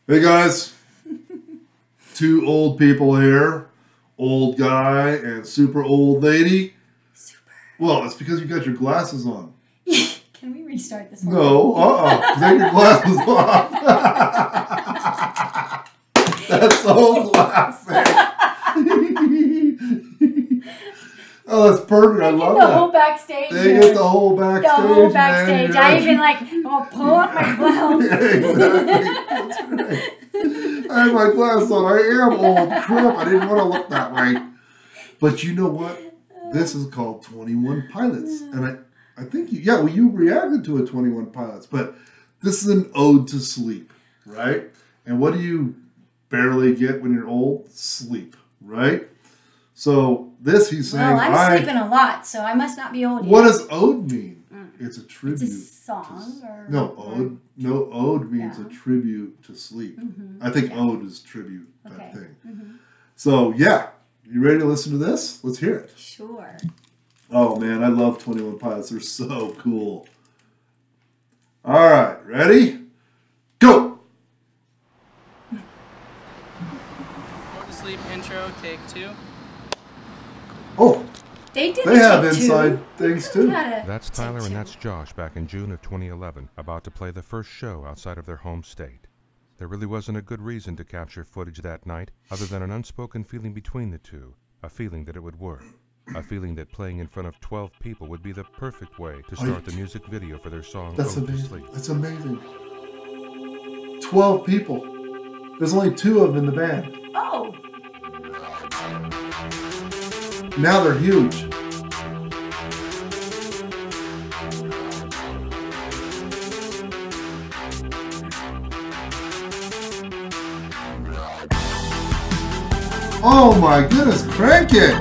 Hey guys, two old people here, old guy and super old lady. Super. Well, it's because you got your glasses on. Can we restart this one? No, take your glasses off. That's so classic. Oh, that's perfect. I love that. The whole backstage. They get the whole backstage. The whole backstage. Man. I even pull up my blouse. Yeah, exactly. That's right. I have my glasses on. I am old. Crap, I didn't want to look that way. But you know what? This is called 21 Pilots. And I think you reacted to a 21 Pilots. But this is an ode to sleep, right? And what do you barely get when you're old? Sleep, right? So this he's saying. Well, I'm sleeping a lot, so I must not be old yet. What does ode mean? It's a tribute. It's a song or ode. No, ode means a tribute to sleep. I think ode is tribute, that thing. So yeah, you ready to listen to this? Let's hear it. Sure. Oh man, I love 21 Pilots. They're so cool. All right, ready? Go. Ode to Sleep intro, take 2. Oh, they have inside things too. That's Tyler and that's Josh back in June of 2011, about to play the first show outside of their home state. There really wasn't a good reason to capture footage that night, other than an unspoken feeling between the two, a feeling that it would work, a feeling that playing in front of 12 people would be the perfect way to start the music video for their song Ode to Sleep. That's amazing. 12 people. There's only 2 of them in the band. Oh. Now they're huge. Oh my goodness, crank it!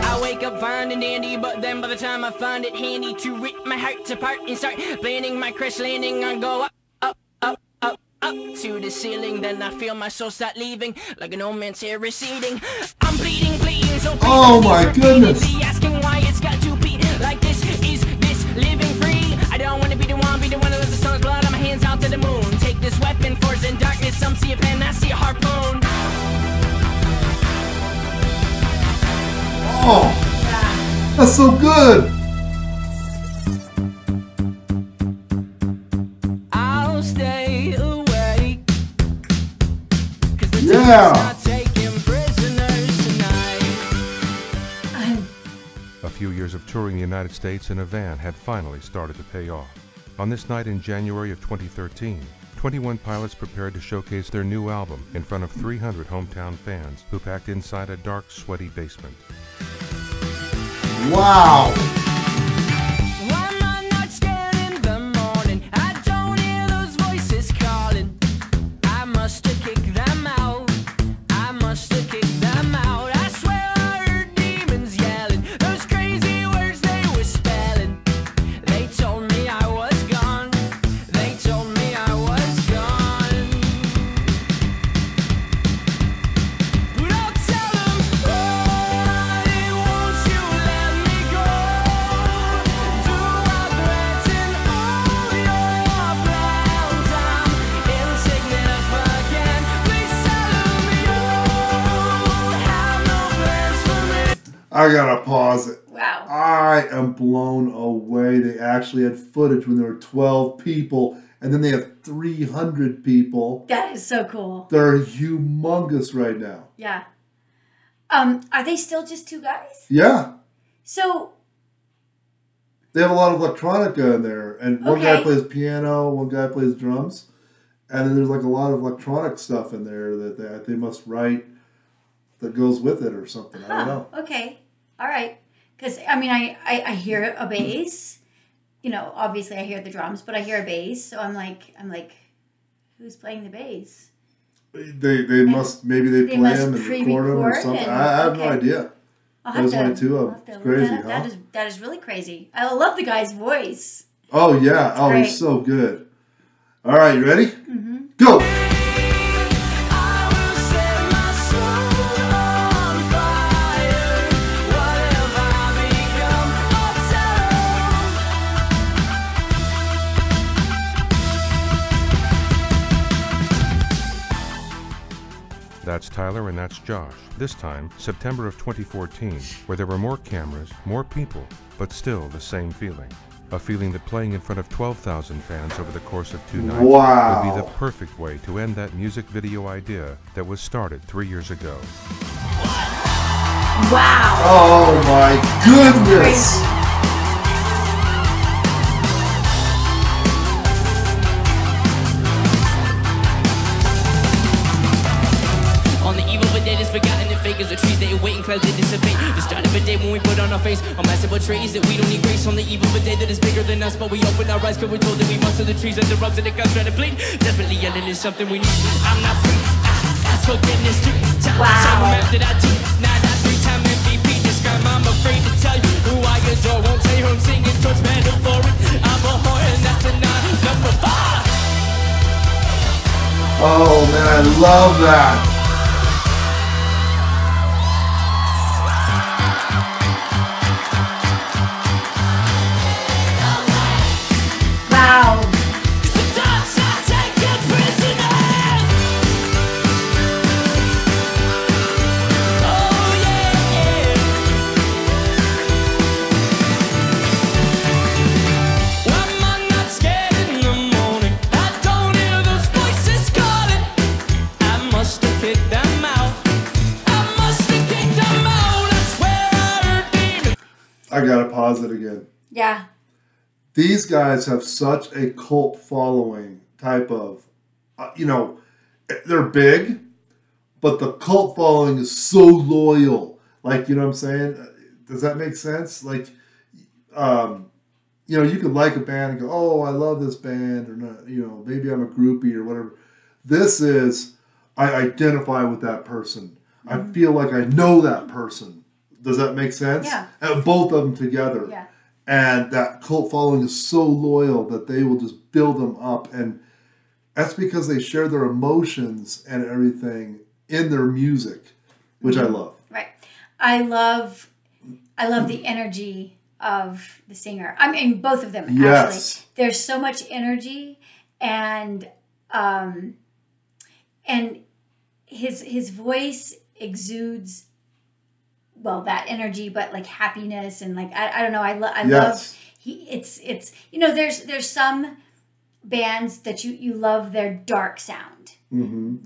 I wake up fine and dandy, but then by the time I find it handy to rip my heart apart and start planning my crash landing, I go up to the ceiling. Then I feel my soul start leaving like an old man's hair receding. I'm bleeding, so please. Oh my goodness! Asking why it's got to be like this. Is this living free? I don't want to be the one that lets the sun's blood on my hands out to the moon. Take this weapon, force in darkness. Some see a pen, I see a harpoon. Oh, that's so good. I'll stay awake. Yeah. A few years of touring the United States in a van had finally started to pay off. On this night in January of 2013, 21 Pilots prepared to showcase their new album in front of 300 hometown fans who packed inside a dark, sweaty basement. Wow! Why am I not scared in the morning? I don't hear those voices calling. I must have kicked them out. I must have kicked them out. I swear I heard demons yelling those crazy words they were spelling. They told me I was gone. They told me I was gone. But I'll tell them, honey, won't you let me go? Do I threaten all your plans? I'm insignificant. Please tell them you have no plans for me. I gotta pause it. Wow. I am blown away. They actually had footage when there were 12 people, and then they have 300 people. That is so cool. They're humongous right now. Yeah. Are they still just 2 guys? Yeah. So. They have a lot of electronica in there, and one guy plays piano, one guy plays drums, and then there's like a lot of electronic stuff in there that they must write that goes with it or something. I don't know. Okay. All right. Because, I mean, I hear a bass. You know, obviously I hear the drums, but I hear a bass. So I'm like, who's playing the bass? They must, maybe they play them and record them or something. I have no idea. There's only 2 of them. It's crazy, huh? That is really crazy. I love the guy's voice. Oh, yeah. Oh, great. He's so good. All right, you ready? Mm-hmm. Go! I will set my soul on fire. What have I Tyler and that's Josh. This time, September of 2014, where there were more cameras, more people, but still the same feeling. A feeling that playing in front of 12,000 fans over the course of 2 nights Wow. would be the perfect way to end that music video idea that was started 3 years ago. Wow. Oh my goodness! On the eve of a day that's forgotten and fake as the trees that wait and clouds that dissipate. The start of a day when we put on our face a massive betrays that we don't need grace. On the eve of a day that is bigger than us, but we open our eyes cause we're told that we must of the trees and the rubs and the guns trying to bleed. Desperately yelling is something we need. I'm not free. Ask forgiveness 3 times. Wow. So I'm after that too. Now that 3-time MVP describe I'm afraid to tell you who I adore. Won't tell you who I'm singing towards metaphoric. I'm a whore and that's a number 5. Oh man, I love that. Wow. I gotta pause it again. Yeah. These guys have such a cult following type of, they're big, but the cult following is so loyal. Like, you know what I'm saying? Does that make sense? Like, you could like a band and go, oh, I love this band, or not, maybe I'm a groupie or whatever. This is, I identify with that person. I feel like I know that person. Does that make sense? Yeah. And both of them together. Yeah. And that cult following is so loyal that they will just build them up. And that's because they share their emotions and everything in their music, which I love. Right. I love the energy of the singer. I mean, both of them, Yes. actually. There's so much energy and his voice exudes, well, that energy, but like happiness and like I don't know. I love it's there's some bands that you love their dark sound. Mm-hmm.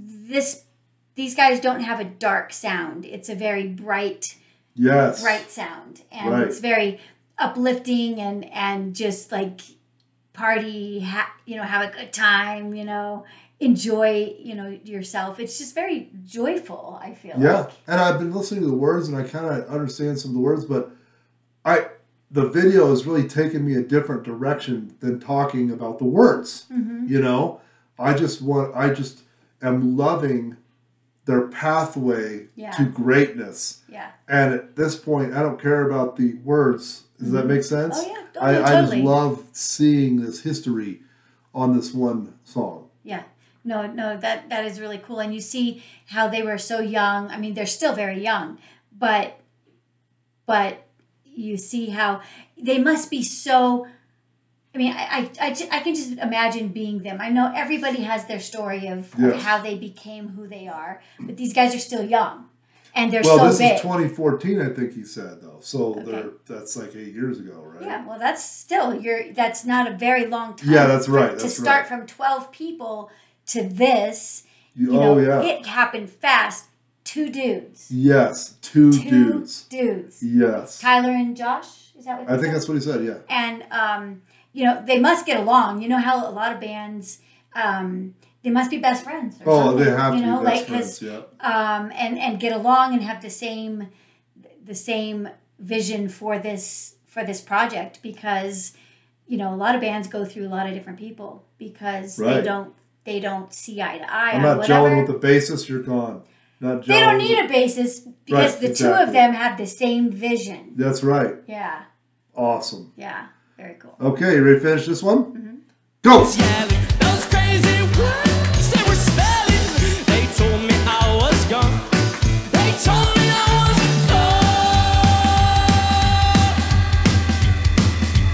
These guys don't have a dark sound. It's a very bright sound, and it's very uplifting and just like party, have a good time, enjoy, yourself. It's just very joyful, I feel like. And I've been listening to the words and I kind of understand some of the words, but the video has really taken me a different direction than talking about the words. Mm-hmm. I just am loving their pathway to greatness. Yeah. And at this point, I don't care about the words. Does that make sense? Oh, yeah. I Totally. just love seeing this history on this one song. Yeah. No, that is really cool. And you see how they were so young. I mean, they're still very young, but you see how they must be so, I mean, I can just imagine being them. I know everybody has their story of how they became who they are, but these guys are still young and they're so big. Well, this is 2014, I think he said, though. So that's like 8 years ago, right? Yeah, well, that's still, that's not a very long time. Yeah, that's right. To start from 12 people to this, it happened fast. 2 dudes. Yes, two dudes. Yes. Tyler and Josh, is that what he said? I think that's what he said, yeah. And, they must get along. You know how a lot of bands, they must be best friends. Or something, they have to be best friends, yeah. And get along and have the same vision for this project, because, a lot of bands go through a lot of different people because they don't see eye to eye. I'm not gelling with the bassist, you're gone. They don't need a bassist because the two of them have the same vision. That's right. Yeah. Awesome. Yeah. Very cool. Okay, you ready to finish this one? Mm-hmm. Go! Those crazy words they were spelling, they told me I was gone. They told me I was gone.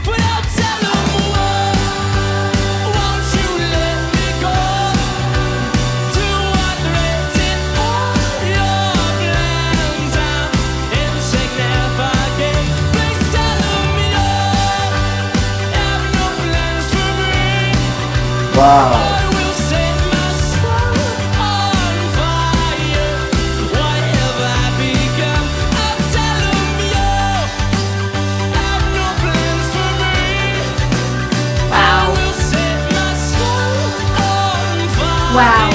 But I'll tell them won't you let me go? Do I threaten all Wow. Wow.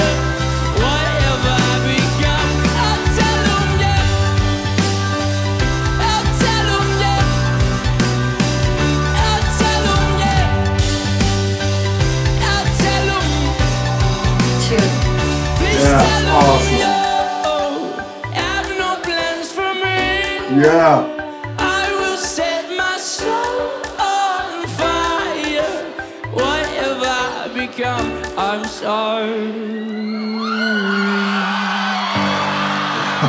Yeah, awesome. Yeah. I will set my soul on fire. Whatever I become, I'm sorry.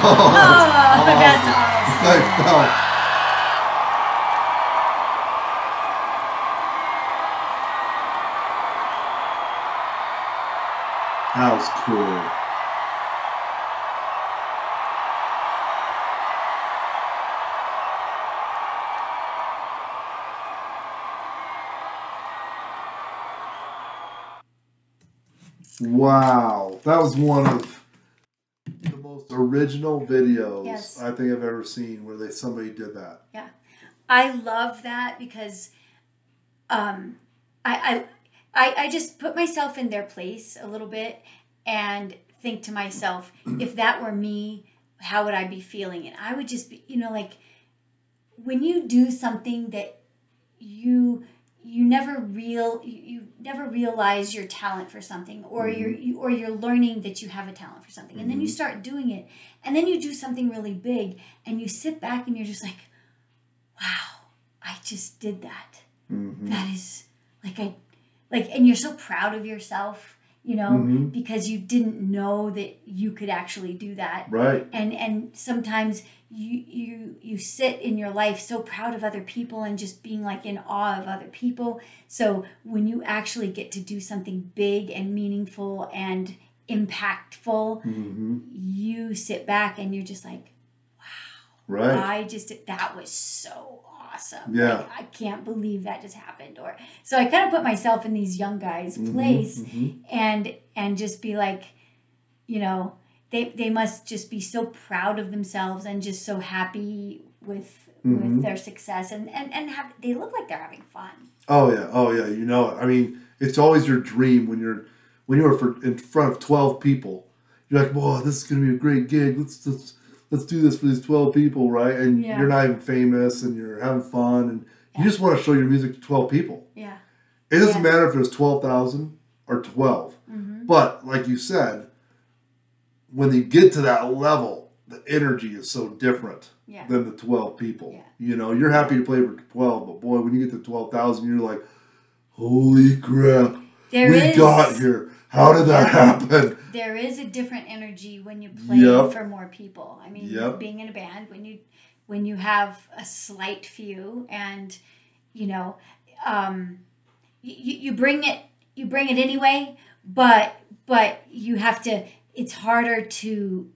Oh, that's awesome. I felt. That was cool. Wow, that was one of the most original videos I think I've ever seen where somebody did that. Yeah, I love that because I just put myself in their place a little bit and think to myself, if that were me, how would I be feeling? And I would just be, like when you do something that you never realize your talent for something, or you're learning that you have a talent for something, and then you start doing it, and then you do something really big, and you sit back and you're just like, wow, I just did that. That is and you're so proud of yourself, because you didn't know that you could actually do that. Right. And sometimes you sit in your life so proud of other people and just being like in awe of other people. So when you actually get to do something big and meaningful and impactful, you sit back and you're just like, wow. Right. That was so awesome. Yeah. Like, I can't believe that just happened. So I kind of put myself in these young guys' place and just be like, they must just be so proud of themselves and just so happy with their success and they look like they're having fun. Oh yeah. You know it. I mean, it's always your dream when you're in front of 12 people. You're like, whoa, this is gonna be a great gig. Let's do this for these 12 people, right? And you're not even famous and you're having fun and you just want to show your music to 12 people. Yeah. It doesn't matter if there's 12,000 or 12. But like you said, when you get to that level, the energy is so different than the 12 people. Yeah. You're happy to play for 12, but boy, when you get to 12,000, you're like, holy crap, we got here. How did that happen? There is a different energy when you play for more people. I mean, being in a band, when you have a slight few, and you bring it anyway, but you have to. It's harder to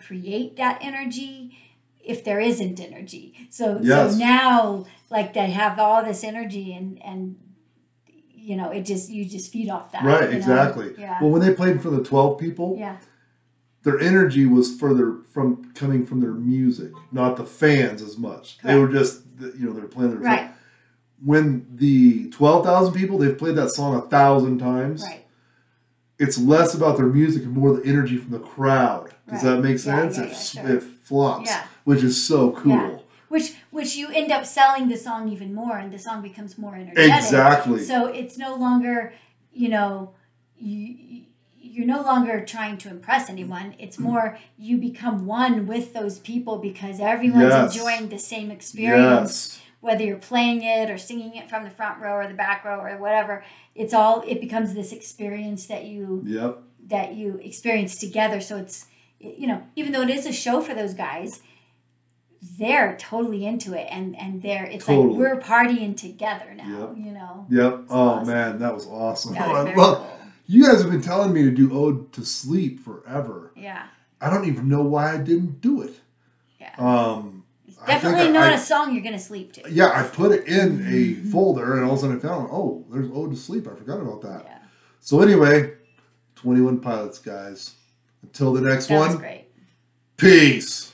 create that energy if there isn't energy. So now, like, they have all this energy and. You just feed off that. Right, exactly. Yeah. Well, when they played for the 12 people, their energy was coming from their music, not the fans as much. Correct. They were just, they're playing their song. When the 12,000 people, they've played that song 1,000 times. Right. It's less about their music and more the energy from the crowd. Does that make sense? It flops, which is so cool. Yeah. Which you end up selling the song even more, and the song becomes more energetic. Exactly. So it's no longer, you're no longer trying to impress anyone. It's more you become one with those people because everyone's enjoying the same experience. Whether you're playing it or singing it from the front row or the back row or whatever, it becomes this experience that you experience together. So it's, even though it is a show for those guys, they're totally into it, and it's like we're partying together now. Yep. Oh man, that was awesome. You guys have been telling me to do Ode to Sleep forever. Yeah. I don't even know why I didn't do it. Yeah. It's definitely definitely not a song you're going to sleep to. Yeah, I put it in a folder, and all of a sudden I found, oh, there's Ode to Sleep. I forgot about that. Yeah. So anyway, 21 Pilots, guys. Until the next one. That was great. Peace.